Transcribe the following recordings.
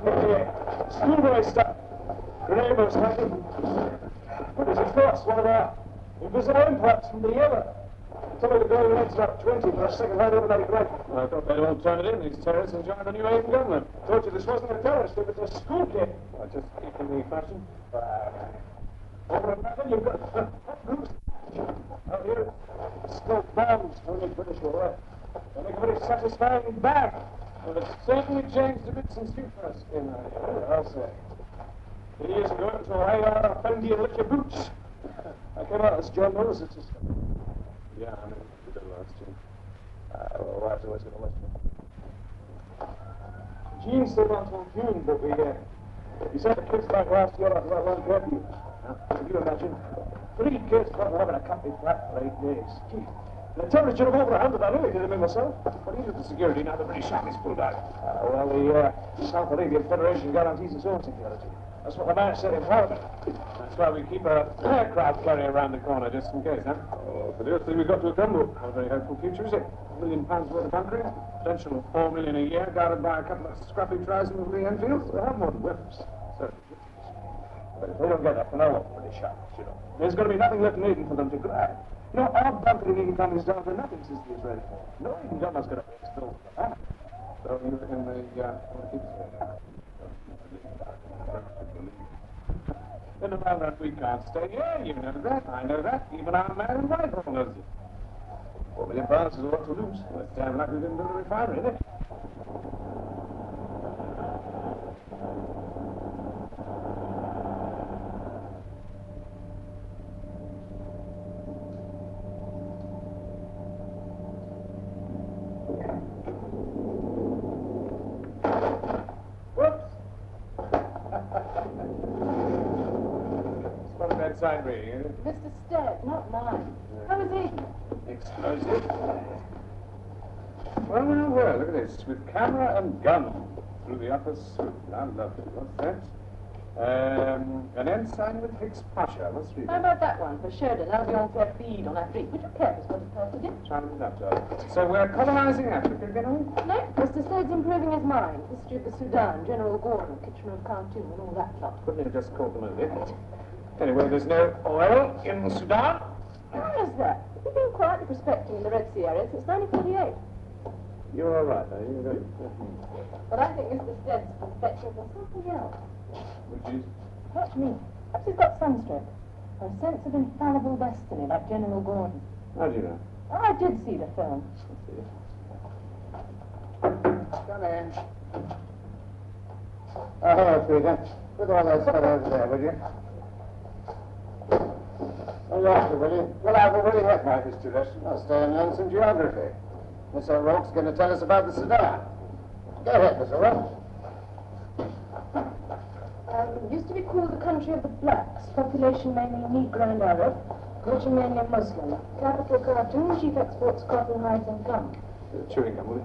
Schoolboy stuff. Grenades hacking. What is it cost? One of our invisible implants from the era. Somebody the going rate's about 20 for a second-hand automatic rifle. Well, I thought they'd all turn it in, these terrorists, and join the new Asian government. Told you this wasn't a terrorist, it was a school kid. Well, just keep in the fashion. Over and nothing, you've got goose. Out here, smoke bombs, only British were right. They make a very satisfying bag. Well, it's certainly changed a bit since you first came out here, I'll say. 3 years ago, it was all hey, Fendi and lick your boots. I came out as John Lewis' assistant. Yeah, I mean, we did last year. Well, wives always going to let you. Gene still wants on June, but we sent the kids back last year after that long curfew. Can you imagine? 3 kids couldn't live in a company flat for 8 days. Gee, the temperature of over 100, I nearly did it myself. What do you do with security now the British Army's pulled out? Well, the South Arabian Federation guarantees its own security. That's what the man said in Parliament. That's why we keep a aircraft carrier around the corner, just in case, huh? Oh, for the other thing we've got to account. How very hopeful future, is it? £1 million worth of bunkering, potential of £4 million a year, guarded by a couple of scrappy tribesmen with Lee Enfields. They have more than weapons. Certainly. But if they don't get that from our British Army, you know, there's going to be nothing left in Eden for them to grab. You know, our bunkering income is down to nothing since the Israeli war. No Eden government's going to pay its bills for that. So you reckon they want to keep us there? In a manner that we can't stay here, you know that, I know that. Even our man in Whitehall knows it. £4 million is a lot to lose. Well, it's damn lucky we didn't build a refinery, isn't it? Bedside reading, is it? Mr. Stead, not mine. How is he? Explosive. Well, look at this. With camera and gun through the upper swoop. I love it. What's that? An ensign with Hicks Pasha. Let's read it. How about that one for Sheridan? That'll be on fair feed on Afrique. Would you care if it's posted in? Sound enough, darling. So we're colonizing Africa again, are we? No, Mr. Stead's improving his mind. History of the Sudan, General Gordon, Kitchener of Khartoum, and all that lot. Couldn't have just called them a bit. Anyway, there's no oil in Sudan. How is that? We've been quietly prospecting in the Red Sea area since 1948. You're all right, are you? But I think Mr. Stead's prospecting for something else. Which is? Watch me. Perhaps he's got sunstroke. Or a sense of infallible destiny, like General Gordon. How do you know? Oh, I did see the film. Come in. Oh, hello, Peter. Put all those fellows there, will you? Oh, yes, will you? Well, I've already had my history lesson. I'll stay and learn some geography. Miss O'Rourke's going to tell us about the Sudan. Go ahead, Miss O'Rourke. Used to be called the country of the blacks. Population mainly Negro and Arab. Religion mainly Muslim. Capital Khartoum. Chief exports cotton, hides, and gum. Chewing gum,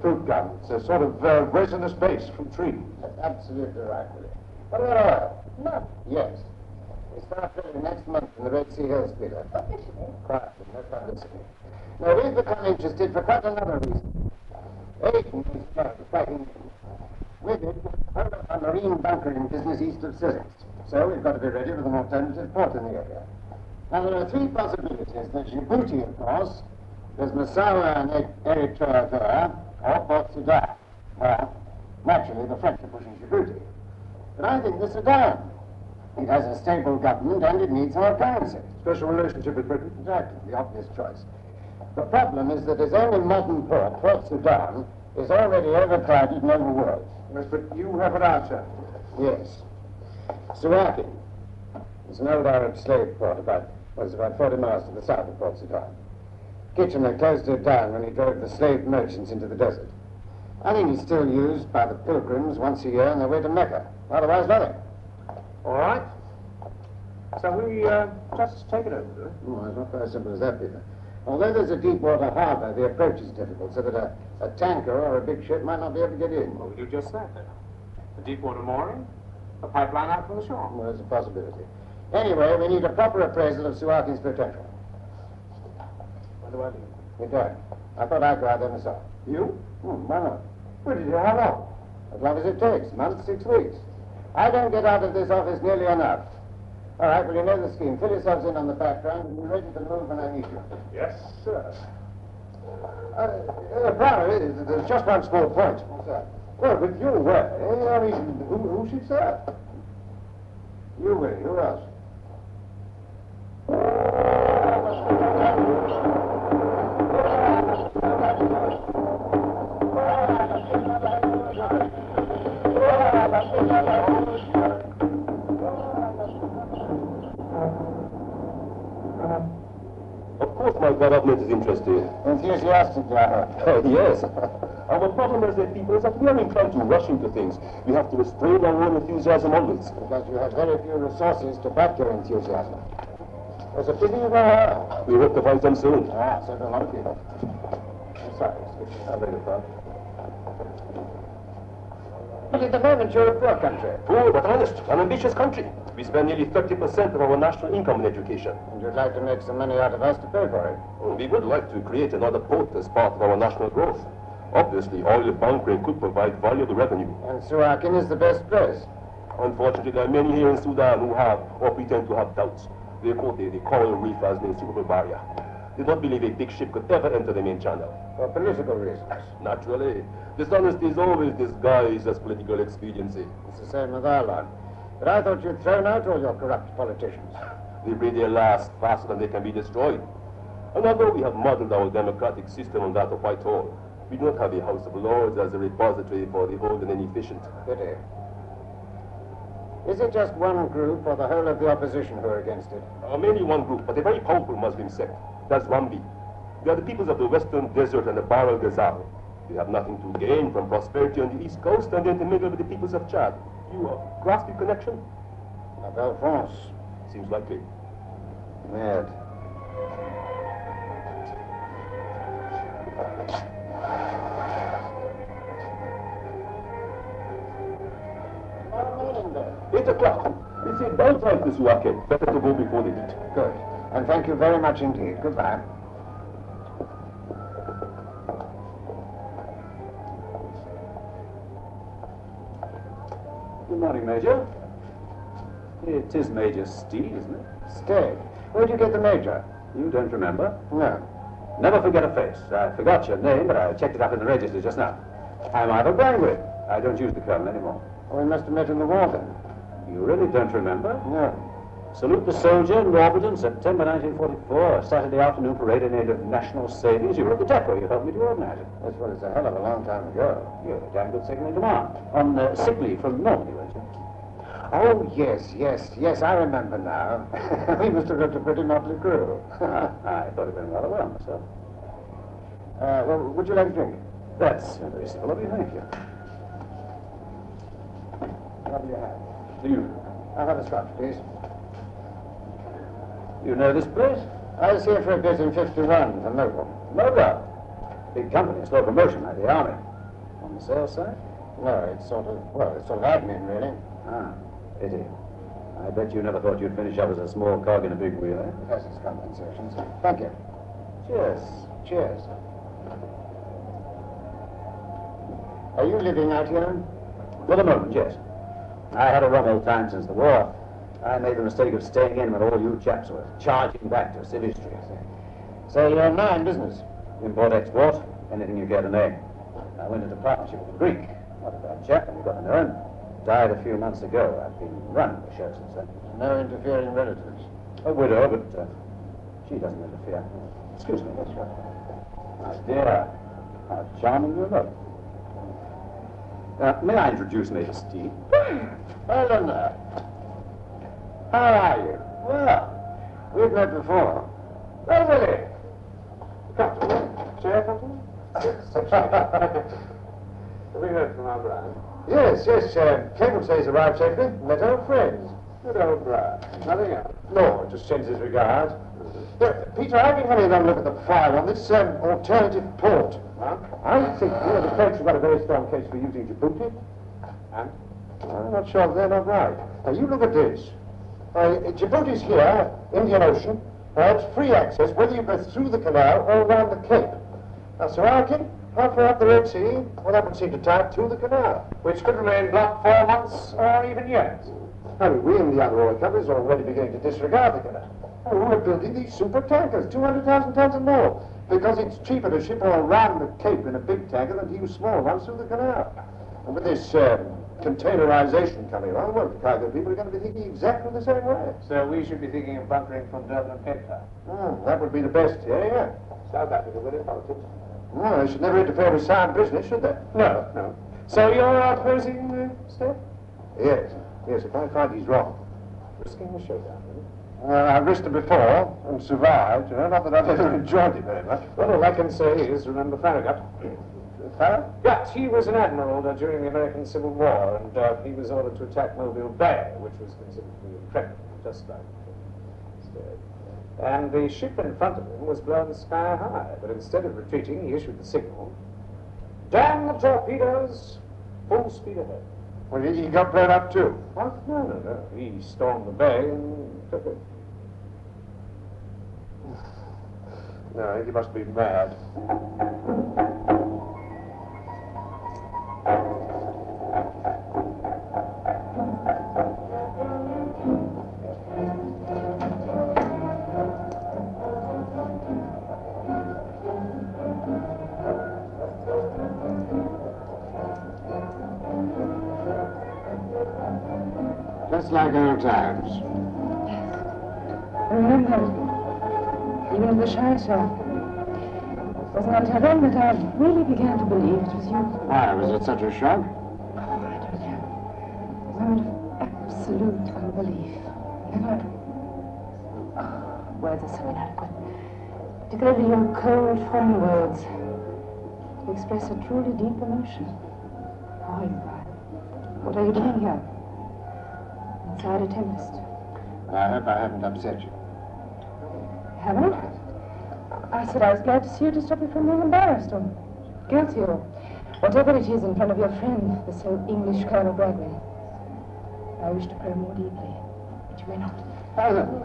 fruit gum. It's a sort of resinous base from trees. That's absolutely right, Willie. What about oil? No. Yes. We start drilling next month in the Red Sea Hills, Peter. Officially? Quietly, no publicity. Now, we've become interested for quite another reason. Aiden is fighting with it a marine bunkering business east of Sussex. So we've got to be ready with an alternative port in the area. Now, there are 3 possibilities. There's Djibouti, of course. There's Massawa and Eritrea there, or Port Sudan. Well, naturally, the French are pushing Djibouti. But I think the Sudan. It has a stable government and it needs our currency. Special relationship with Britain? Exactly, the obvious choice. The problem is that its only modern port, Port Sudan, is already overcrowded and overworked. Yes, but you have an answer. Yes. Suakin. It's an old Arab slave port about 40 miles to the south of Port Sudan. Kitchener closed it down when he drove the slave merchants into the desert. I think it's still used by the pilgrims once a year on their way to Mecca. Otherwise, nothing. All right. So we just take it over, do we? Oh, it's not very simple as that, Peter. Although there's a deep water harbour, the approach is difficult, so that a tanker or a big ship might not be able to get in. Well, we do just that, then. A deep water mooring, a pipeline out from the shore. Well, there's a possibility. Anyway, we need a proper appraisal of Suakin's potential. When do I leave? You don't. I thought I'd go out there myself. You? Why not? Where did you? How long? As long as it takes, month, 6 weeks. I don't get out of this office nearly enough. All right, well, you know the scheme. Fill yourselves in on the background and be ready to move when I need you. Yes, sir. Brother, there's just one small point. What's that? Well, with your way, I mean, who should serve? You will. Who else? Of course my government is interested. Enthusiastically, I hope. Oh, yes. Our problem as a people is that we are inclined to rush into things. We have to restrain our own enthusiasm always. Because you have very few resources to back your enthusiasm. There's a pity you don't have. We hope to find some soon. Ah, so do a lot of people. I'm sorry, I beg your pardon. But at the moment, you're a poor country. Poor but honest, an ambitious country. We spend nearly 30% of our national income in education. And you'd like to make some money out of us to pay for it. We would like to create another port as part of our national growth. Obviously, oil bunkering could provide valuable revenue. And Suakin is the best place. Unfortunately, there are many here in Sudan who have or pretend to have doubts. They quote the coral reef as the insuperable barrier. They don't believe a big ship could ever enter the main channel. For political reasons. Naturally. Dishonesty is always disguised as political expediency. It's the same with our lot. But I thought you'd thrown out all your corrupt politicians. They breathe their last faster than they can be destroyed. And although we have modeled our democratic system on that of Whitehall, we do not have a House of Lords as a repository for the old and inefficient. Pity. Is it just one group or the whole of the opposition who are against it? Mainly one group, but a very powerful Muslim sect. That's Rambi. They are the peoples of the Western Desert and the Bahr al-Ghazal. They have nothing to gain from prosperity on the East Coast and they intermingle with the peoples of Chad. You grasp the connection? La Belle France. Seems likely. Mad. There. 8 o'clock. It's a dull time to Suakin. Better to go before the heat. Good. And thank you very much indeed. Goodbye. Good morning, Major. It is Major Steed, isn't it? Stay. Where'd you get the Major? You don't remember? No. Never forget a face. I forgot your name, but I checked it up in the register just now. I'm Ivor Brangwyn. I don't use the Colonel anymore. Oh, we must have met in the war then. You really don't remember? No. Salute the Soldier in Warburton, September 1944, Saturday afternoon parade in aid of national savings. You were at the depot. You helped me to organize it. That's what it's a hell of a long time ago. You're a damn good second in command. On sick leave from Normandy, weren't you? Oh, yes, I remember now. We must have got a pretty motley crew. I thought it went rather well myself. Well, would you like a drink? That's very civil of you, thank you. What do you have? Do you? I'll have a scotch, please. You know this place? I was here for a bit in 51 for Mogul. Mogul. Big company, slow promotion like the army. On the sales side? No, it's sort of admin, really. Ah, pity. I bet you never thought you'd finish up as a small cog in a big wheel, eh? It has its compensations. Thank you. Cheers. Cheers. Are you living out here? For the moment, yes. I had a rough old time since the war. I made the mistake of staying in when all you chaps were charging back to civic street. So you're now in business? Import, export, anything you care to name. I went into partnership with a Greek. Not a bad chap, and you got to know him. Died a few months ago. I've been running the show since then. No interfering relatives? A widow, but she doesn't interfere. Excuse me, Miss Scott. My dear, how charming you look. May I introduce Major Steed? Eleanor. How are you? Well, we've met before. Oh, really? Captain, chair, Captain? Have we heard from our Brian? Yes. Cable says he's arrived safely. Met old friends. Good old Brian. Nothing else. No, just sends his regards. Peter, I've been having another look at the file on this alternative port. Huh? I think the French have got a very strong case for using Djibouti. And? I'm not sure they're not right. Now, you look at this. Djibouti's here, Indian Ocean, perhaps free access, whether you go through the canal or around the Cape. Now, Suakin, Halfway up the Red Sea, well, that would seem to tie it to the canal. Which could remain blocked for months or even years. I mean, we and the other oil companies are already beginning to disregard the canal. Oh, we're building these super tankers, 200,000 tons and more, because it's cheaper to ship oil around the Cape in a big tanker than to use small ones through the canal. And with this containerization coming along, well, the cargo people are going to be thinking exactly the same way. So we should be thinking of bunkering from Durban and Cape Town. Oh, that would be the best, yeah. South Africa with its politics. No, they should never interfere with sound business, should they? No, no. So you're opposing the step? Yes, if I find he's wrong. Risking the showdown, really? I've risked it before and survived, not that I've ever enjoyed it very much. Well, all I can say is remember Farragut. Farragut? Yes, he was an admiral during the American Civil War, and he was ordered to attack Mobile Bay, which was considered to be impregnable, just like instead. And the ship in front of him was blown sky high, but instead of retreating, he issued the signal, "Damn the torpedoes, full speed ahead." Well, he got blown up too. What? No. He stormed the bay and took it. No, he must be mad. Just like old times. I remember, even in the shy show. It wasn't until then that I really began to believe it was you. Why, was it such a shock? Oh, I don't know. A moment of absolute unbelief. And then words are so inadequate. Particularly your cold, foreign words. To express a truly deep emotion. Oh, you cried. What are you doing here? Inside a tempest. I hope I haven't upset you. Haven't? I said I was glad to see you to stop you from being embarrassed or guilty or whatever it is in front of your friend, the so English Colonel Bradley. I wish to pray more deeply, but you may not. I don't know.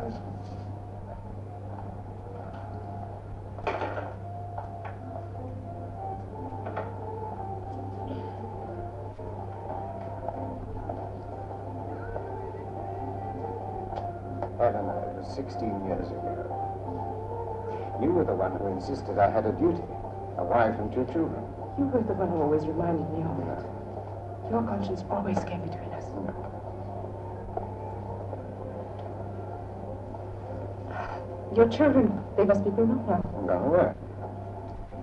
It was 16 years ago. You were the one who insisted I had a duty, a wife and 2 children. You were the one who always reminded me of it. Your conscience always came between us. Your children, they must be grown up now. I'm gone away.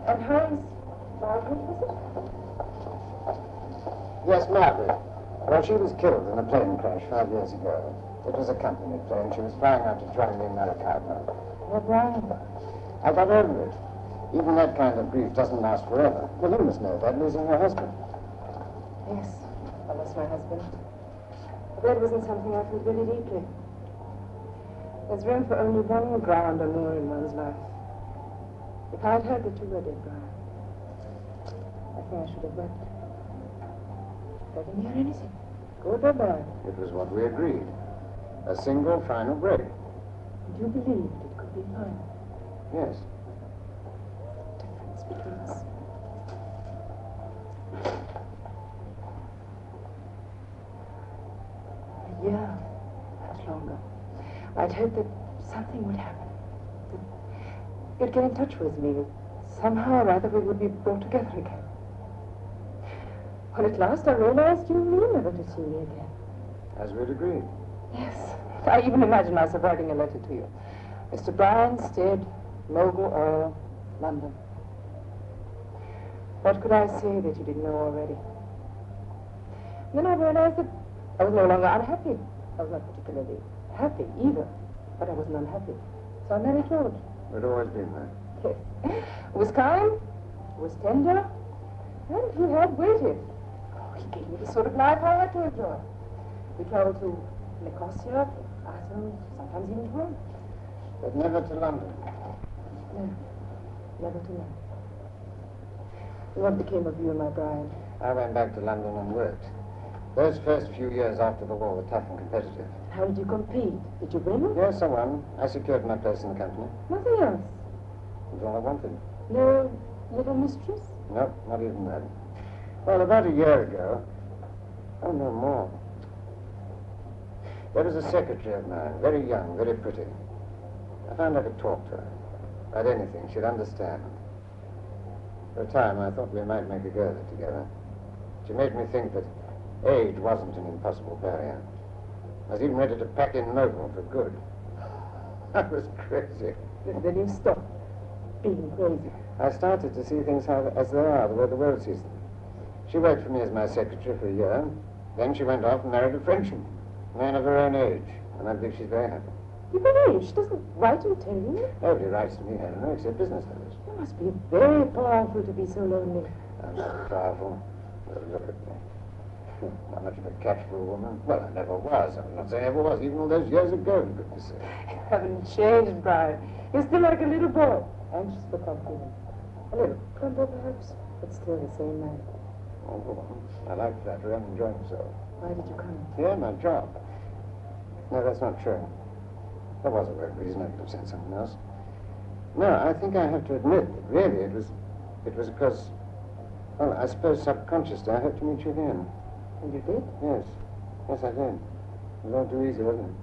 And how is Margaret, was it? Yes, Margaret. Well, she was killed in a plane crash 5 years ago. It was a company plane. She was flying out to join the Americano. Oh, Brian. I got over it. Even that kind of grief doesn't last forever. Well, you must know that, losing your husband. Yes, I lost my husband. But that wasn't something I felt very deeply. There's room for only one ground or more in one's life. If I'd heard that you were dead, Brian, I think I should have wept. I didn't hear anything, good or bad. It was what we agreed. A single final break. And you believed it could be final. Yes. Difference between us. A year, perhaps longer. I'd hoped that something would happen. That you'd get in touch with me. That somehow or other we would be brought together again. When at last I realized you mean never to see me again. As we'd agreed. Yes. I even imagined myself writing a letter to you. Mr. Brian Stead, Mogul Oil, London. What could I say that you didn't know already? Then I realized that I was no longer unhappy. I was not particularly happy either, but I wasn't unhappy. So I married George. We'd always been there. Yes. It was kind, it was tender, and he had waited. Oh, he gave me the sort of life I had to enjoy. We traveled to Nicosia, Athens, sometimes even to Rome. But never to London. No, never to London. And what became of you and my Brian? I went back to London and worked. Those first few years after the war were tough and competitive. How did you compete? Did you win? Yes, I won. I secured my place in the company. Nothing else. It was all I wanted. No little mistress? No, not even that. Well, about a year ago, oh, no more. There was a secretary of mine, very young, very pretty. I found I could talk to her about anything. She'd understand. For a time, I thought we might make a go of it together. She made me think that age wasn't an impossible barrier. I was even ready to pack in Mogul for good. I was crazy. Then you stopped being crazy. I started to see things as they are, the way the world sees them. She worked for me as my secretary for a year. Then she went off and married a Frenchman, a man of her own age. And I believe she's very happy. You believe she doesn't write and tell you? Nobody writes to me, Helena, except business fellows. You must be very powerful to be so lonely. I'm not powerful. Well, look at me. Not much of a catch for a woman. Well, I never was. I'm not saying I ever was, even all those years ago, for goodness sake. You haven't changed, Brian. You're still like a little boy, anxious for compliments. A little plumper, perhaps, but still the same man. Oh, go on. I like flattery. I'm enjoying myself. Why did you come? Yeah, my job. No, that's not true. There was a work reason. I could have said something else. No, I think I have to admit that really it was because, well, I suppose subconsciously I hoped to meet you again. And you did? Yes. Yes, I did. It was all too easy, wasn't it?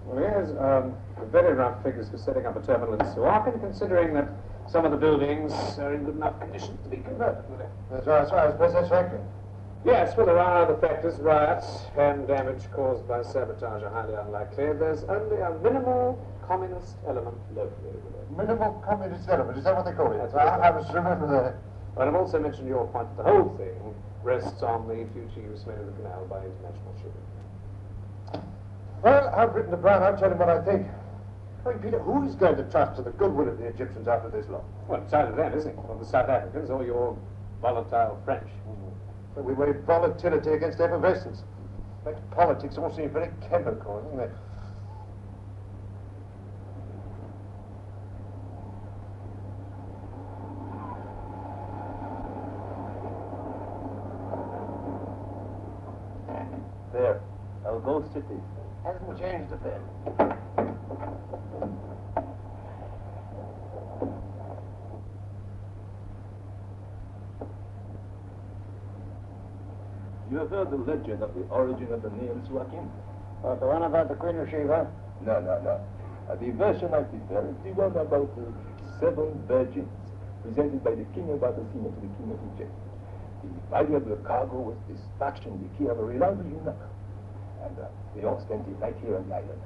Well, here's very rough figures for setting up a terminal in Suakin, considering that some of the buildings are in good enough condition to be converted. That's right, I suppose that's satisfactory. Yes, well, there are other factors. Riots and damage caused by sabotage are highly unlikely. There's only a minimal communist element locally. Minimal communist element, is that what they call it? That's what I must remember that. But I've also mentioned your point that the whole thing rests on the future use made of the canal by international shipping. Well, I've written to Brown. I'll tell him what I think. I mean, Peter, who is going to trust to the goodwill of the Egyptians after this lot? Well, it's either them, isn't it? Or the South Africans, or your volatile French. But we weigh volatility against effervescence. Makes politics all seem very chemical, doesn't it? There, our ghost city. Hasn't changed a bit. You have heard the legend of the origin of the name Suakin? Oh, the one about the Queen of Sheba? No. The version I prefer is the one about the 7 virgins presented by the king of Abyssinia to the king of Egypt. The valuable cargo was dispatched in the care of a reliable eunuch, and they all spent it right here on the island.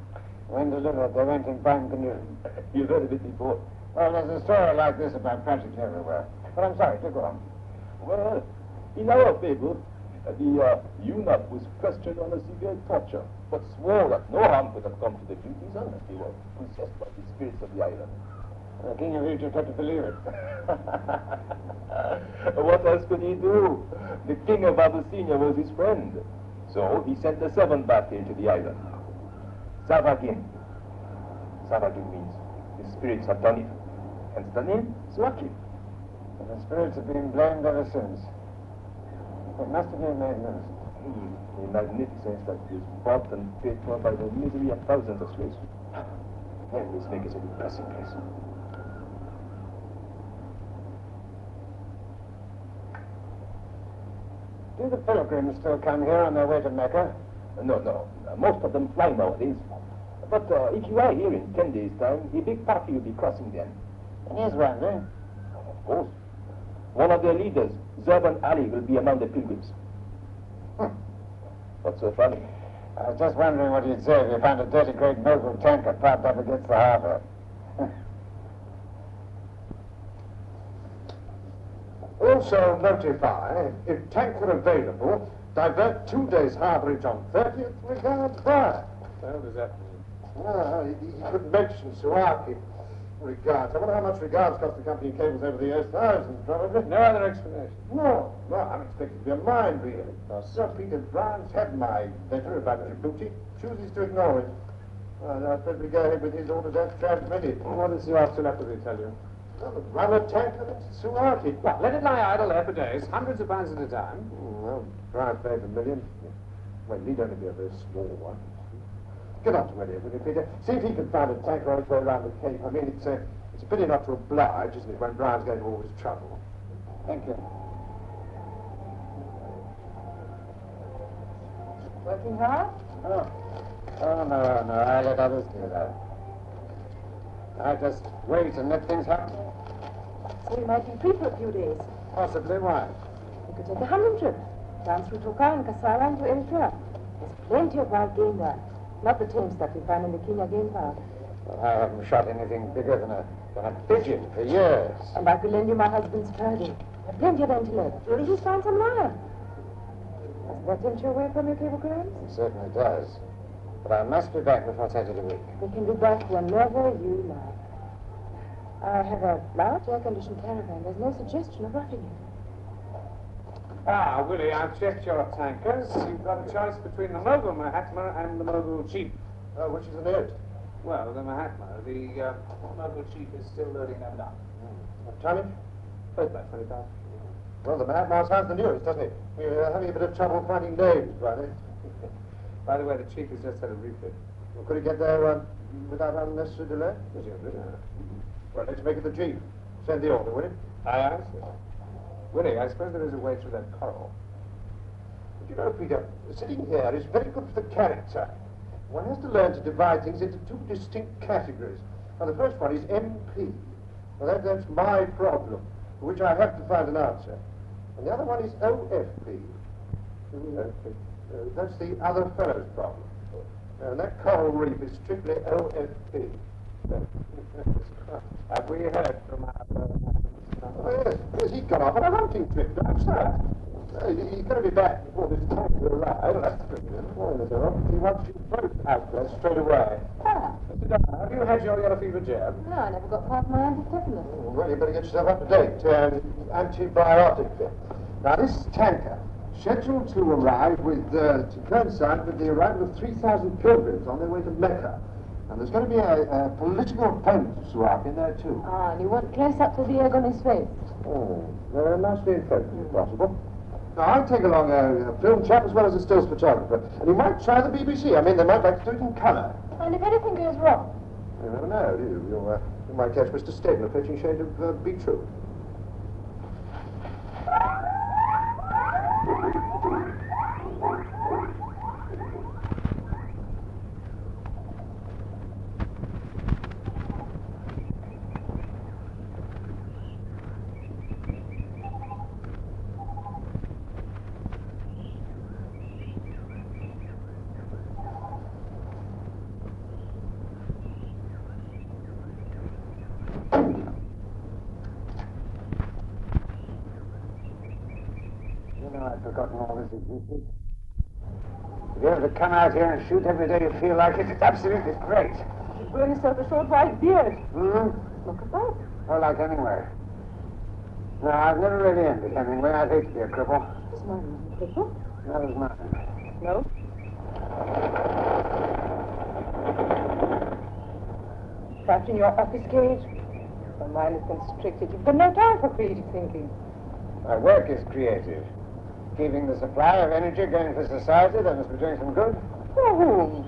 When delivered, they went in fine condition. You've heard of it before. Well, there's a story like this about practically everywhere. But I'm sorry, to go on. Well, in our fable, the eunuch was questioned under severe torture, but swore that no harm could have come to the beauties unless they were possessed by the spirits of the island. The king of Egypt had to believe it. What else could he do? The king of Abyssinia was his friend. So he sent the 7 back here to the island. Savagin. Savagin means the spirits have done it. Hence the name Suakin. And the spirits have been blamed ever since. It must have been magnificent. A magnificence that is bought and paid for by the misery of thousands of slaves. And this makes it a depressing place. Do the pilgrims still come here on their way to Mecca? No. Most of them fly nowadays. But if you are here in 10 days' time, a big party will be crossing them. And here's one, eh? Of course. One of their leaders, Zerban Ali, will be among the pilgrims. What's so funny? I was just wondering what you'd say if you found a dirty great Mogul tanker parked up against the harbor. Also notify, if tanker available, divert 2 days harborage on 30th regards Brian. What does that mean? Well, he couldn't mention Suaki. Regards. I wonder how much regards cost the company cables over the years. Thousands, probably. No other explanation. No, I'm expecting to be a mind reader. Sir Peter Brown's had my letter about Djibouti. Chooses to ignore it. Well, I suppose we go ahead with his orders as transmitted. What does your telepathy tell you? Well, the rubber tanker into Suaki. Well, let it lie idle there for days, hundreds of pounds at a time. Well, Brown paid $1 million. Well, need only be a very small one. Get on to Elliot, will you, Peter? See if he can find a tanker on his way around the Cape. I mean, it's It's a pity not to oblige, isn't it, when Brian's going to all this trouble? Thank you. Working hard? Oh, no, I let others do that. I just wait and let things happen. So we might be free for a few days. Possibly, why? We could take a hunting trip. Down through Toka and Kasara and to Eritrea. There's plenty of wild game there. Not the tame stuff you find in the Kenya game park. Well, I haven't shot anything bigger than a pigeon for years. And I could lend you my husband's purdy. There's plenty of antelope. You'll even find some lion. Doesn't that tempt you away from your cablegrams? It certainly does. But I must be back before Saturday week. We can be back whenever you like. I have a large air-conditioned caravan. There's no suggestion of roughing it. Ah, Willie, I've checked your tankers. You've got a choice between the Mogul Mahatma and the Mogul Chief. Which is the nearest? Well, the Mahatma. The Mogul Chief is still loading them down. Tonnage? About 20,000. Well, the Mahatma sounds the nearest, doesn't it? We're having a bit of trouble finding names, brother. By the way, the Chief has just had a refit. Well, could he get there without unnecessary delay? Presumably. Well, let's make it the chief. Send the order, will you? Aye, sir. Willie, I suppose there is a way through that coral. But you know, Peter, sitting here is very good for the character. One has to learn to divide things into two distinct categories. Now, the first one is MP. Well, that's my problem, for which I have to find an answer. And the other one is OFP. That's the other fellow's problem. And that coral reef is strictly OFP. Have we heard from our... Yes, he's gone off on a hunting trip, that's that. He's going to be back before this tanker arrives. That's good. He wants you both out there straight away. Ah, Have you had your yellow fever jab? no, I never got past my anti-tetanus. Well, you better get yourself up to date. Antibiotic bit. Now, this tanker, scheduled to arrive to coincide with the arrival of 3,000 pilgrims on their way to Mecca. And there's going to be a political opponent to swap in there, too. Ah, and you want close up to the egg on his face. Oh, nicely in focus, if possible. Now, I'll take along a film chap as well as a stills photographer. And you might try the BBC. I mean, they might like to do it in colour. And if anything goes wrong? You never know, do you? You might catch Mr. Stabler fetching shade of beetroot. I've forgotten all this existed. To be able to come out here and shoot every day you feel like it, it's absolutely great. You've grown yourself a short white beard. Look at that. Oh, like Hemingway. No, I've never really envied Hemingway. I'd hate to be a cripple. Is mine a cripple? That was mine. No. Trapped in your office cage? Your mind is constricted. You've got no time for creative thinking. My work is creative. Keeping the supply of energy going for society that must be doing some good. For whom?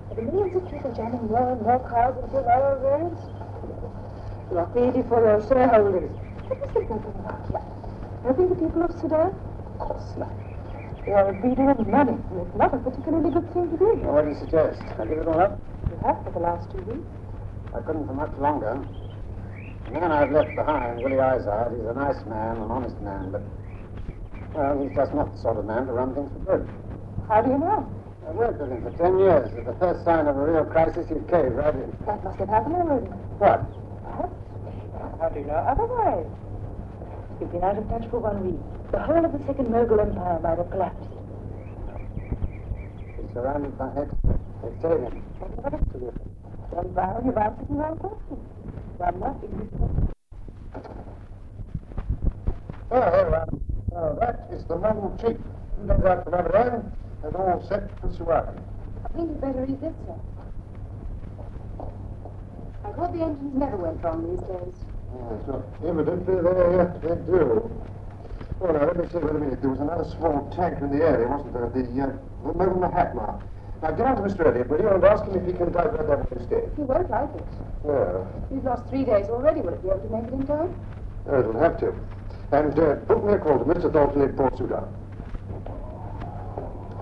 For the millions of people jamming more and more cars into our roads? You are creative for your shareholders. What is the problem about here? Helping the people of Sudan? Of course not. You are a breeder of money, and it's not a particularly good thing to do. Well, what do you suggest? I give it all up? You have for the last 2 weeks. I couldn't for much longer. The man I've left behind, Willie Izard, he's a nice man, an honest man, but, well, he's just not the sort of man to run things for good. How do you know? I worked with him for 10 years. At the first sign of a real crisis, he'd cave right in. That must have happened already. What? How do you know otherwise? You've been out of touch for 1 week. The whole of the second Mogul Empire might have collapsed. He's surrounded by experts. They tell him. What else to do? Then Brown, you've answered the wrong question. I'm not ignorant. Oh, here, that is the Mogul chief. You don't have to run around. And all set for Suwaki. I think you'd better read this, sir. I thought the engines never went wrong these days. So evidently they do. Oh, now, let me see, wait a minute. There was another small tanker in the area, wasn't there? The Mogul Mahatma. Now get on to Mr. Elliot, will you, and ask him if he can divert that instead. He won't like it. No. We've lost 3 days already. Will it be able to make it in time? No, it'll have to. And book me a call to Mr. Thornton in Port Sudan.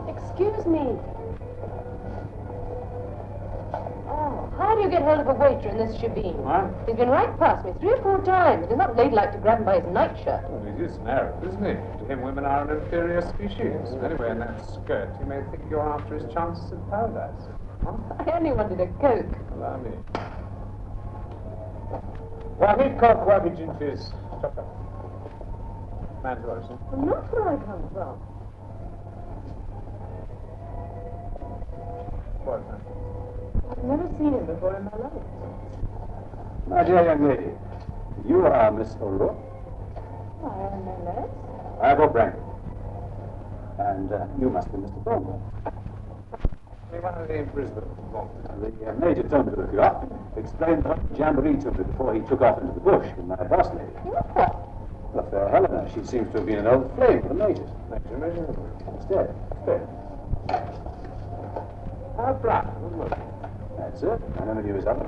Excuse me. Oh, how do you get hold of a waiter in this shebeen? What? He's been right past me 3 or 4 times. It is not ladylike to grab him by his nightshirt. Well, he is an Arab, isn't he? To him, women are an inferior species. Anyway, in that skirt, you may think you're after his chances in paradise. Huh? I only wanted a Coke. Allow me. Wahid Coke, Wahid Gin Fizz. Chop up. Man to us, huh? Well, not where I come from. What, man? I've never seen him before in my life. My dear young lady, you are Miss O'Rourke. I am no less. I have O'Brien. And you must be Mr. Thornton. We want to in Brisbane. The major told me to look you up. Explained the jamboree to me before he took off into the bush with my boss lady. What? The fair Helena. She seems to have been an old flame for the major. Major. Instead. Brian. That's it. I never knew his other.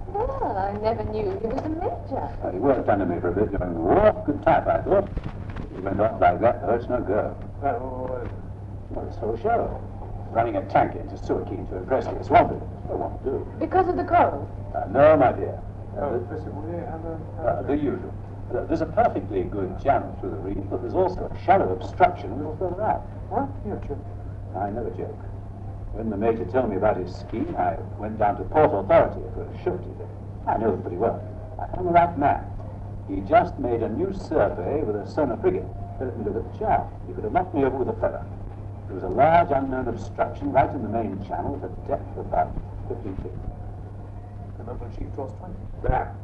Well, I never knew he was a major. He worked under me for a bit during the war. Good type, I thought. He went on like that, though. It's no go. Well, it's for a show. Running a tanker into Suakin to impress the swampy. I won't do. Because of the coral? No, my dear. Oh, The usual. There's a perfectly good channel through the reef, but there's also a shallow obstruction a little further out. What? You're joking. I never joke. When the major told me about his scheme, I went down to Port Authority for a shifty thing. I know them pretty well. I found the right man. He just made a new survey with a sonar frigate. Let me look at the chart. He could have knocked me over with a feather. There was a large unknown obstruction right in the main channel at a depth of about 15 feet. The local chief draws 20. That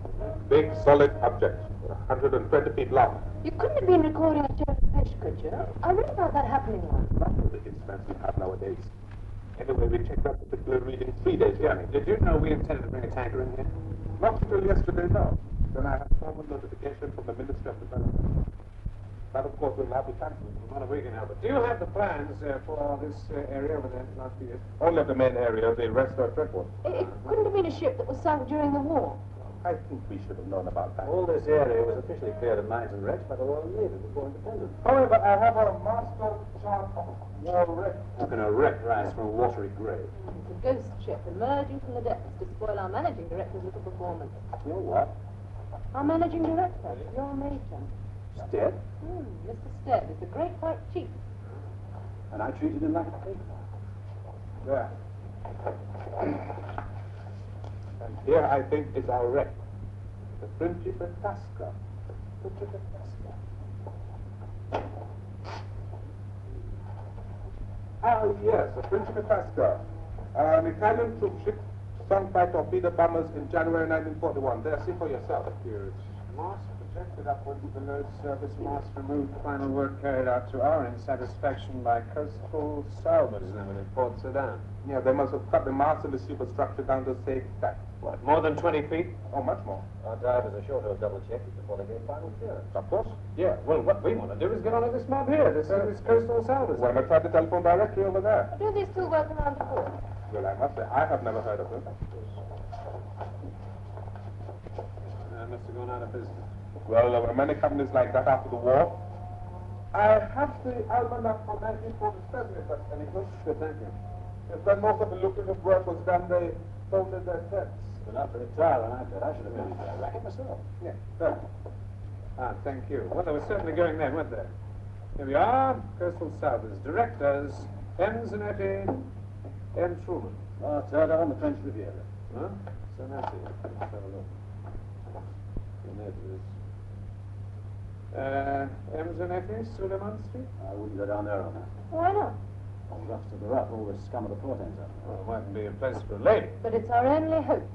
big solid object, 120 feet long. You couldn't have been recording a jellyfish, could you? I read about that happening once. Not with the instruments we have nowadays. Anyway, we checked that particular reading 3 days ago. Did you know we intended to bring a tanker in here? Not until yesterday, no. Then I had formal notification from the Ministry of Development. That, of course, will now be cancelled. Not a week now, but do you have the plans for this area over there last year? Only of the main area, the rest are treadboard. It couldn't have been a ship that was sunk during the war. I think we should have known about that. All this area was officially cleared of mines and wrecks by the Royal Navy before independence. However, I have a master chart of war wreck. How can a wreck rise from a watery grave? It's a ghost ship emerging from the depths to spoil our managing director's little performance. You're what? Our managing director, your major. Stead? Mr. Stead is the great white chief. And I treated him like a pig. There. And here, I think, is our wreck. The Principe Tasca. Principe Tasca. Ah, yes, the Principe Tasca. An Italian troop ship sunk by torpedo bombers in January 1941. There, see for yourself. Huge. Mast projected upward with the load surface mast removed. Final work carried out to our insatisfaction by coastal salvagers in Port Sudan. Yeah, they must have cut the mast in the superstructure down to safe tack. What, more than 20 feet? Oh, much more. Our divers are sure to have double-checked it before they gave final clearance. Of course. Yeah, well, what we want to do is get onto this mob here, this coastal salvage. Why not try the telephone directory over there? Do they still work around the port? Well, I must say, I have never heard of them. Must have gone out of business. Well, there were many companies like that after the war. I have the almanac for 1947, if that's any good. Good, thank you. When most of the lucrative work was done, they folded their tents. But not for a trial, and I should have been a racket myself. Yeah, there. Thank you. Well, they were certainly going then, weren't they? Here we are, Coastal Salvage. Directors, M. Zanetti, M. Truman. Oh, turned up on the French Riviera. Huh? Zanetti. Let's have a look. M. Zanetti, Suleiman Street? I wouldn't go down there on that. Why not? Roughs to the rough, all the scum of the port ends up. Well, it mightn't be a place for a lady. But it's our only hope.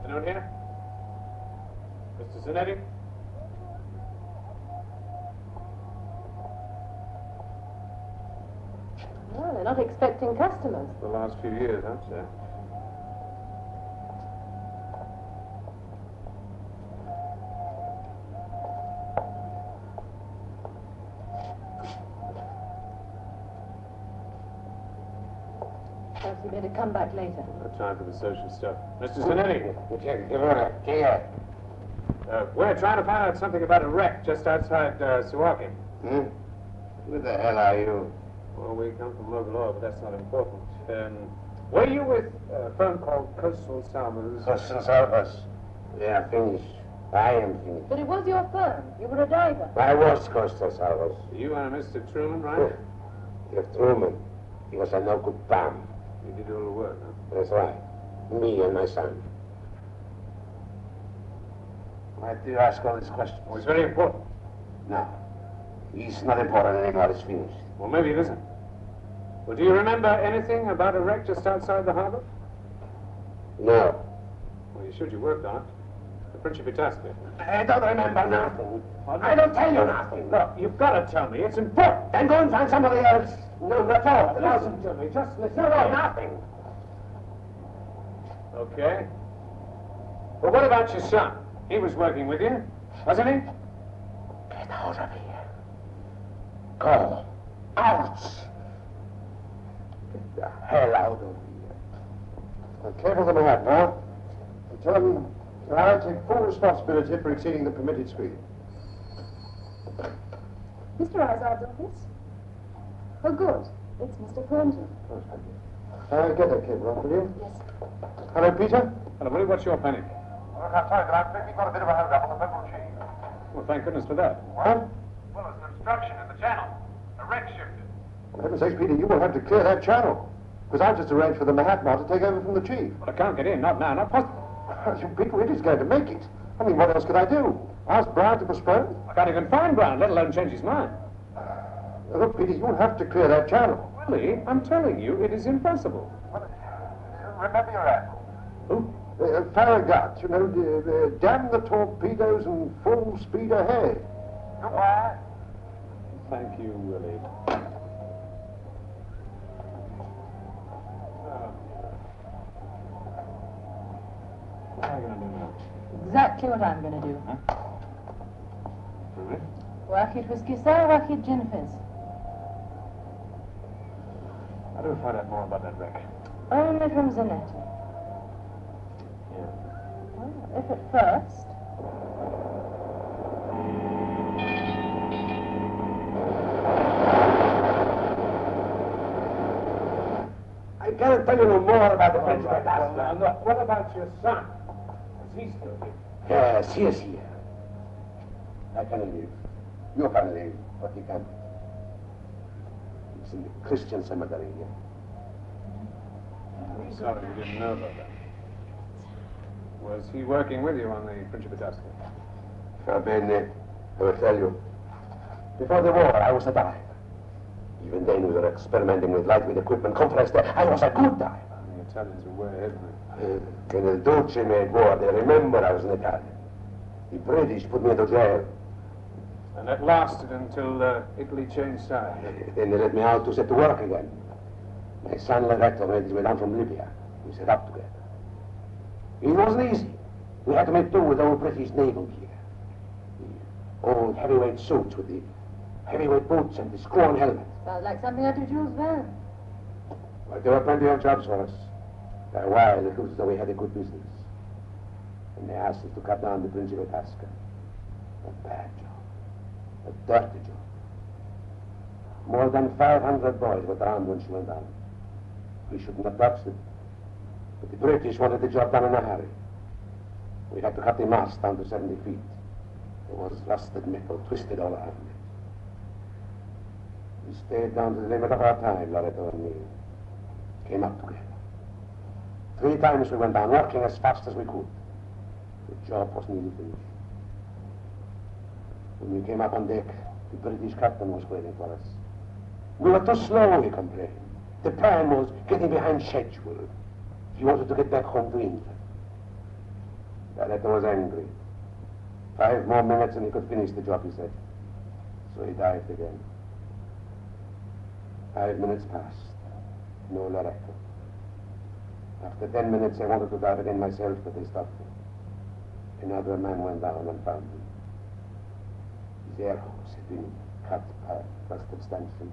Anyone here? Mr. Zanetti? they're not expecting customers. The last few years, huh, sir? Perhaps you better come back later. No time for the social stuff. Mr. Zanetti, Here. we're trying to find out something about a wreck just outside Suwalki. Hmm? Who the hell are you? Well, we come from Mogul, but that's not important. Were you with a firm called Coastal Salvos? Coastal Salvos. We are finished. I am finished. But it was your firm. You were a diver. I was Coastal Salvos. You and Mr. Truman, right? You're Truman. He was a no-good bum. You did all the work, huh? That's right. Me and my son. Why do you ask all these questions? Well, it's very important. No. It's not important anymore. It's finished. Well, maybe it isn't. Well, do you remember anything about a wreck just outside the harbor? No. Well, you should. You worked on it. The Principitaska. I don't remember nothing. I don't tell you nothing. Look, you've got to tell me. It's important. Then go and find somebody else. No, that's all. Listen to me. Just listen. No, nothing. Okay. Well, what about your son? He was working with you, wasn't he? Get out of here. Go. Out. Get the hell out of here. Now, careful the man, now. And tell him that I take full responsibility for exceeding the permitted speed. Mr. Izard's office? Oh, good. It's Mr. Thornton. Oh, thank you. Get that cable off, will you? Yes. Hello, Peter? Hello, Willie, what's your panic? Look, I'm sorry, but I think we've got a bit of a hold-up on the Mogul chief. Well, thank goodness for that. What? Well, there's an obstruction in the channel. A wreck shifted. For heaven's sakes, Peter, you will have to clear that channel. Because I've just arranged for the Mahatma to take over from the chief. Well, I can't get in. Not now. Not possible. Peter, we're just going to make it. I mean, what else could I do? Ask Brown to postpone? I can't even find Brown, let alone change his mind. Look, Peter, you'll have to clear that channel. Willie, I'm telling you, it is impossible. Remember your admiral. Who? Farragut, you know, damn the torpedoes and full speed ahead. Goodbye. Thank you, Willie. What are you going to do now? Exactly what I'm going to do. Really? Wakit Whiskisa, Wakit Jennifer's. How do we find out more about that wreck? Only from Zanetti. Yeah. Well, if at first... I can't tell you no more about the French Well, look, what about your son? Is he still here? Yes, he is here. I can live. You can live, but he can't. He's in the Christian cemetery here. I'm sorry we didn't know about that. Was he working with you on the Principitaska? Bene, I will tell you. Before the war, I was a diver. Even then, we were experimenting with lightweight equipment. Compressed air. I was a good diver. The Italians are way ahead of me. When the Duce made war, they remember I was an Italian. The British put me into jail. And that lasted until Italy changed sides. Then they let me out to set to work again. My son Loretto made his way down from Libya. We set up together. It wasn't easy. We had to make do with old British naval gear. The old heavyweight suits with the heavyweight boots and the screw-on helmet. Sounds like something out of Jules Verne. But there were plenty of jobs for us. For a while, it looked as though we had a good business. And they asked us to cut down the Principitaska. A bad job. A dirty job. More than 500 boys were drowned when she went down. We shouldn't have touched it. But the British wanted the job done in a hurry. We had to cut the mast down to 70 feet. There was rusted metal twisted all around it. We stayed down to the limit of our time, Loretto and me. Came up together. 3 times we went down, working as fast as we could. The job was nearly finished. When we came up on deck, the British captain was waiting for us. We were too slow, he complained. The plan was getting behind schedule. He wanted to get back home to England. Loretto was angry. 5 more minutes and he could finish the job, he said. So he dived again. 5 minutes passed. No, Loretta. After 10 minutes, I wanted to dive in myself, but they stopped me. Another man went down and found me. His air hose had been cut by rusted stanchion.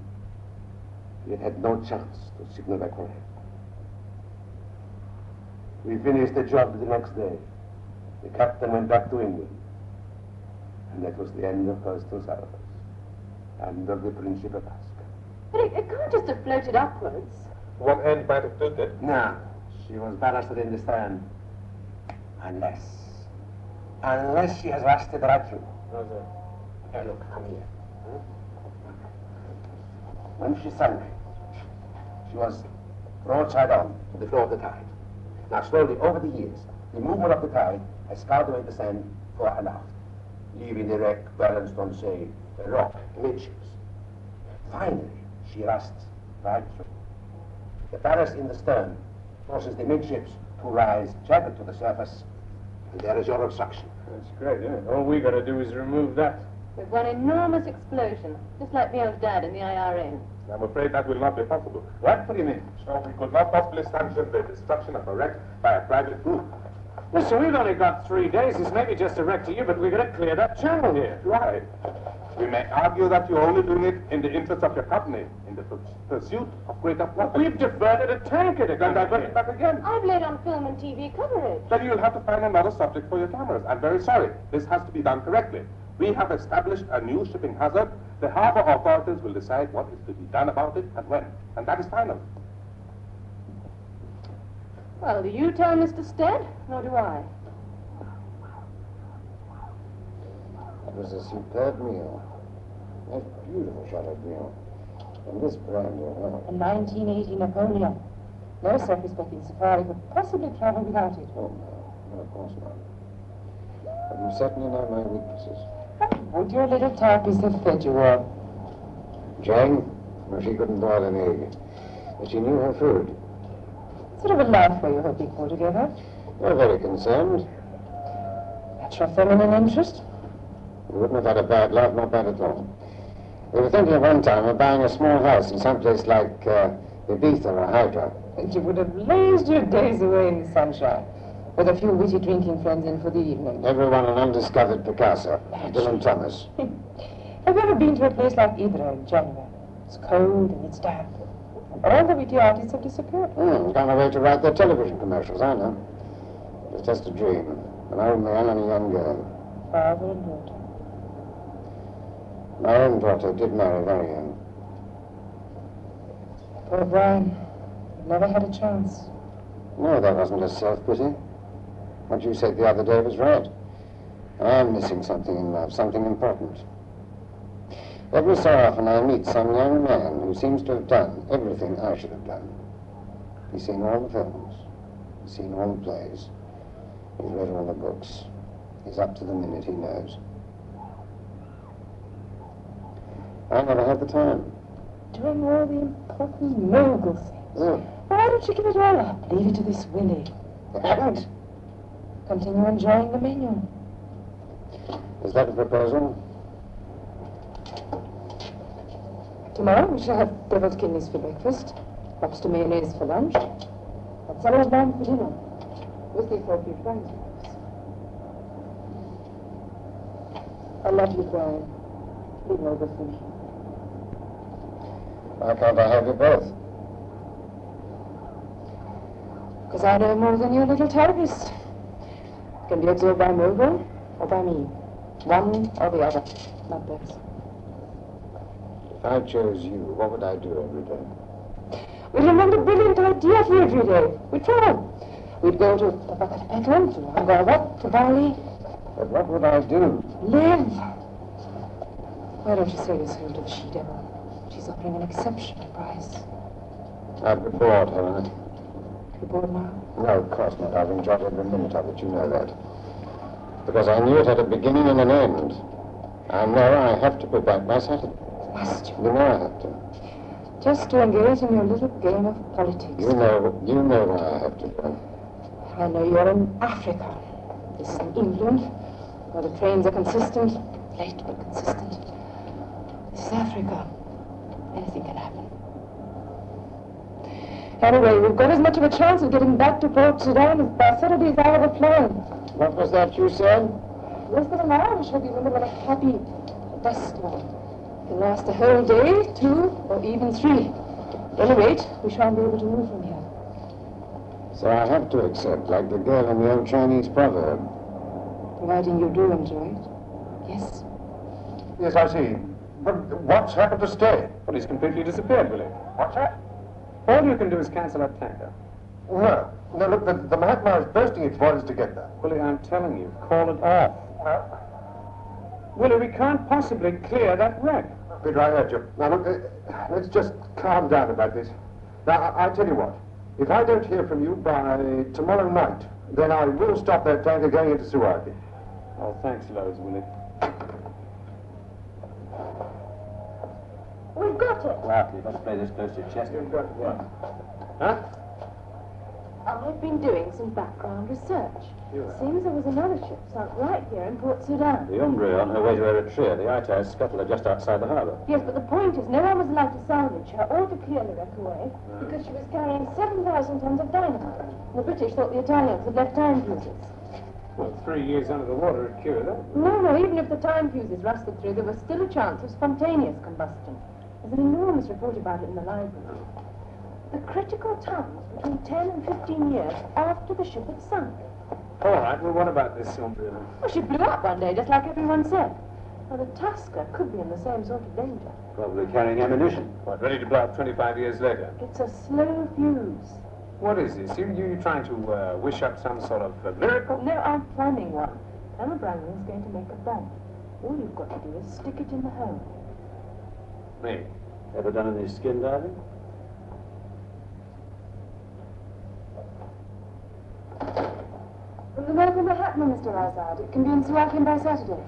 He had had no chance to signal back for help. We finished the job the next day. The captain went back to England. And that was the end of coastal service. And of the Friendship of Alaska. But it can't just have floated upwards. One end might have tilted. No, she was ballasted in the stern. Unless she has lasted right through. Now look, come here. When she sank, she was broadside on to the floor of the tide. Now slowly, over the years, the movement of the tide has scarred away the sand fore and aft, leaving the wreck balanced on, say, a rock amidships. Finally, she rusts right through. The ballast in the stern forces the midships to rise jagged to the surface, and there is your obstruction. That's great, isn't it? All we got to do is remove that. With one enormous explosion, just like the old dad in the IRA. I'm afraid that will not be possible. What do you mean? So we could not possibly sanction the destruction of a wreck by a private group. Listen, we've only got 3 days. It's maybe just a wreck to you, but we've got to clear that channel here. Right. We may argue that you're only doing it in the interest of your company, in the pursuit of greater profit. We've diverted a tanker to Then come divert here. it back again. I've laid on film and TV coverage. Then you'll have to find another subject for your cameras. I'm very sorry. This has to be done correctly. We have established a new shipping hazard. The harbor authorities will decide what is to be done about it and when. And that is final. Well, do you tell Mr. Stead, nor do I? It was a superb meal. A beautiful shot of meal. And this brand new one. A 1980 Napoleon. No self-respecting safari could possibly travel without it. Oh, no, of course not. But you certainly know my weaknesses. Would your little tarpies have fed you well? Jane, well, she couldn't boil an egg. But she knew her food. Sort of a life were you hoping for together? You're very concerned. That's your feminine interest? You wouldn't have had a bad love, not bad at all. We were thinking at one time of buying a small house in some place like Ibiza or Hydra. And you would have blazed your days away in the sunshine, with a few witty drinking friends in for the evening. Everyone an undiscovered Picasso, Dylan Thomas. Have you ever been to a place like Idra in January? It's cold and it's damp. And all the witty artists have disappeared. Gone away to write their television commercials, I know. It was just a dream. An old man and a young girl. Father and daughter. My own daughter did marry very young. Poor Brian. He never had a chance. No, that wasn't a self-pity. What you said the other day was right. I am missing something in life, something important. Every so often I meet some young man who seems to have done everything I should have done. He's seen all the films. He's seen all the plays. He's read all the books. He's up to the minute, he knows. I never had the time. Doing all the important Mogul things. Mm. Why don't you give it all up? Leave it to this Willie. And Continue enjoying the menu. is that a proposal? Tomorrow we shall have deviled kidneys for breakfast, lobster mayonnaise for lunch, and salad lamb for dinner, with the appropriate rice. I love you, Brian. Leave no overthinking. Why can't I have you both? Because I know more than your little terrorist. Can be absorbed by Mogul or by me. One or the other, not both. If I chose you, what would I do every day? We'd invent a brilliant idea for every day. We'd travel. We'd go to Papakatapetlam, to Angkor, to Bali. But what would I do? Live. Why don't you sell yourself to the she-devil? She's offering an exceptional price. I'd be bored, Helena. You're bored now? No, of course not. I've enjoyed every minute of it, you know that. Because I knew it had a beginning and an end. I know I have to be back by Saturday. Must you? You know I have to. Just to engage in your little game of politics. You know why I have to go. I know you're in Africa. This is in England, where the trains are consistent, late but consistent. This is Africa. Anything can happen. Anyway, we've got as much of a chance of getting back to Port Sudan as by Saturday's hour of flying. What was that you said? Less than an hour, we shall be in the middle of a happy dust storm. It can last a whole day, 2, or even 3. At any rate, we shan't be able to move from here. So I have to accept, like the girl in the old Chinese proverb. Providing you do enjoy it. Yes. Yes, I see. But what's happened to Stay? Well, he's completely disappeared, Willie. What's that? All you can do is cancel that tanker. No. No, look, the Mahatma is bursting its borders to get there. Willie, I'm telling you, call it off. Willie, we can't possibly clear that wreck. Peter, I heard you. Now, look, let's just calm down about this. Now, I tell you what. If I don't hear from you by tomorrow night, then I will stop that tanker going into Suwaki. Oh, thanks loads, Willie. We've got it. Well, you must play this close to your chest. You've got what? Huh? I've been doing some background research. Seems there was another ship sunk right here in Port Sudan. The Umbre on her way to Eritrea. The Itas scuttled her just outside the harbour. Yes, but the point is no one was allowed to salvage her or to clear the wreck away because she was carrying 7,000 tons of dynamite. The British thought the Italians had left time fuses. Well, 3 years under the water would cure that. No, even if the time fuses rusted through, there was still a chance of spontaneous combustion. There's an enormous report about it in the library. The critical time was between 10 and 15 years after the ship had sunk. All right, well, what about this Umbre? Well, she blew up one day, just like everyone said. Now, the Tusker could be in the same sort of danger. Probably carrying ammunition. What, ready to blow up 25 years later? It's a slow fuse. What is this? You trying to wish up some sort of miracle? No, I'm planning one. Emma Branning's going to make a bomb. All you've got to do is stick it in the hole. Me? Ever done any skin diving? From the man from Mahatma, Mr. Azad. It can be in Suakin by Saturday.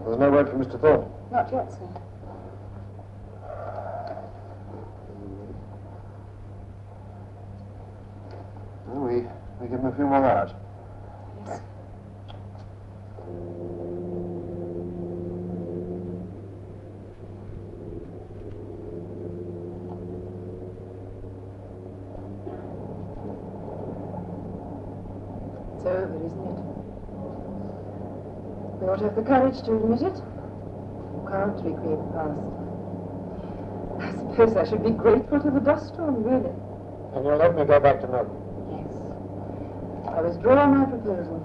There's no word from Mr. Thornton. Not yet, sir. Well, we give him a few more hours. Yes. It's over, isn't it? We ought to have the courage to admit it. You can't recreate the past. I suppose I should be grateful to the dust storm, really. And you'll let me go back to Mogul? Yes. I withdraw my proposal.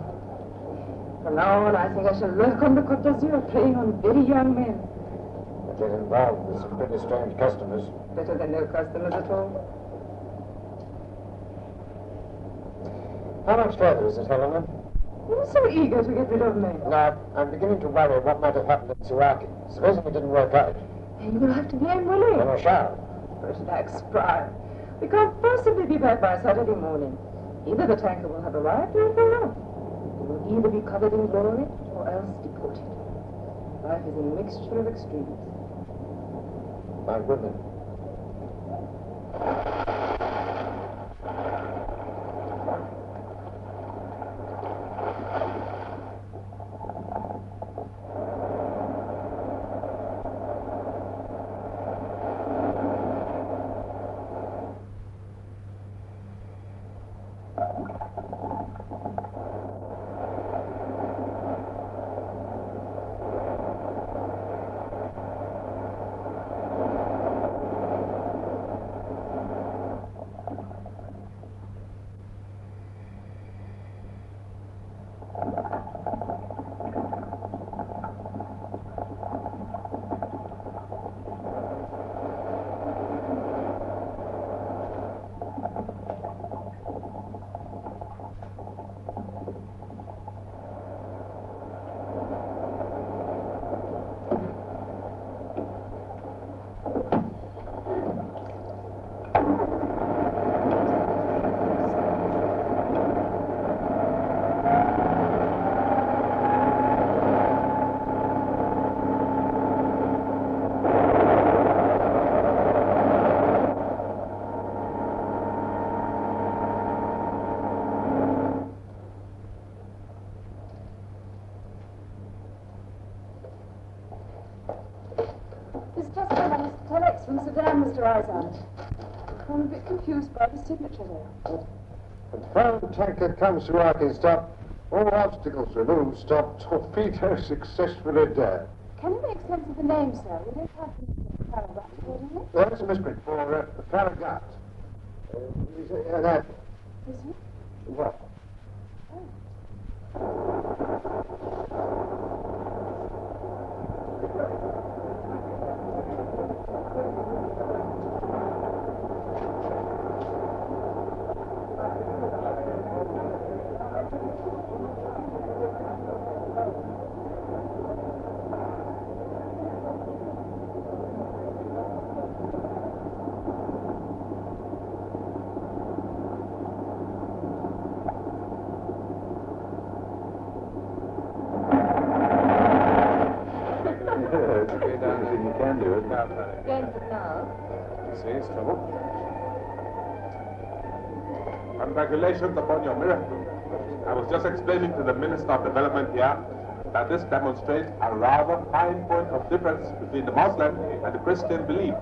From now on, I think I shall work on the Côte d'Azur, preying on very young men. But get involved with some pretty strange customers. Better than no customers at all. How much further is it, Helena? You're so eager to get rid of me. No, I'm beginning to worry what might have happened at Suwaki. Supposing it didn't work out. You will have to blame Willie. Then I shall. Relax, Prime. We can't possibly be back by Saturday morning. Either the tanker will have arrived or it will not. We will either be covered in glory or else deported. Life is a mixture of extremes. My goodness. This just came on Mr. Telex from Sudan, Mr. Izard. I'm a bit confused by the signature there. When foreign tanker comes to Arky stop, all obstacles removed, stop, torpedo successfully dead. Can you make sense of the name, sir? We don't have to paragraph, do we? That's a misprint for Farragut. He's an admiral. Is he? What? You can do it. Going for now. See, it's trouble. Congratulations upon your miracle. I was just explaining to the Minister of Development here that this demonstrates a rather fine point of difference between the Muslim and the Christian belief.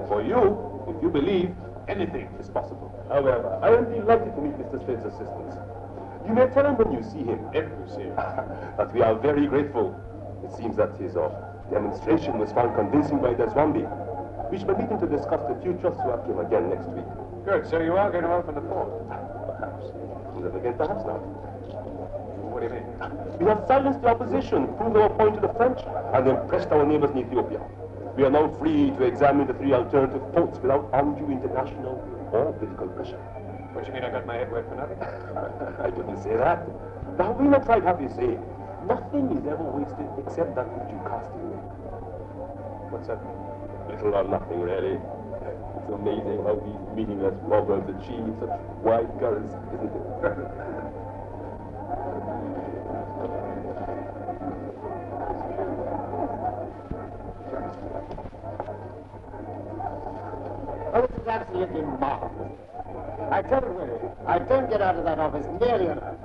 For you, if you believe, anything is possible. However, I am delighted to meet Mr. Slade's assistants. You may tell him when you see him, if you see him, that we are very grateful. It seems that his demonstration was found convincing by the Zwambi. We shall be meeting to discuss the future Swakim again next week. Good, so you are going to open the fort? Perhaps. Never again, perhaps not. What do you mean? We have silenced the opposition, proved our point to the French, and impressed our neighbors in Ethiopia. We are now free to examine the three alternative ports without undue international or political pressure. What do you mean I got my head wet for nothing? I didn't say that. The Hawaiian tribe have this say, nothing is ever wasted except that which you cast in. What's that? Little or nothing, really. It's amazing how these meaningless proverbs achieve such wide currents, isn't it? Oh, this is absolutely marvelous. I tell you, Willie, I don't get out of that office nearly enough.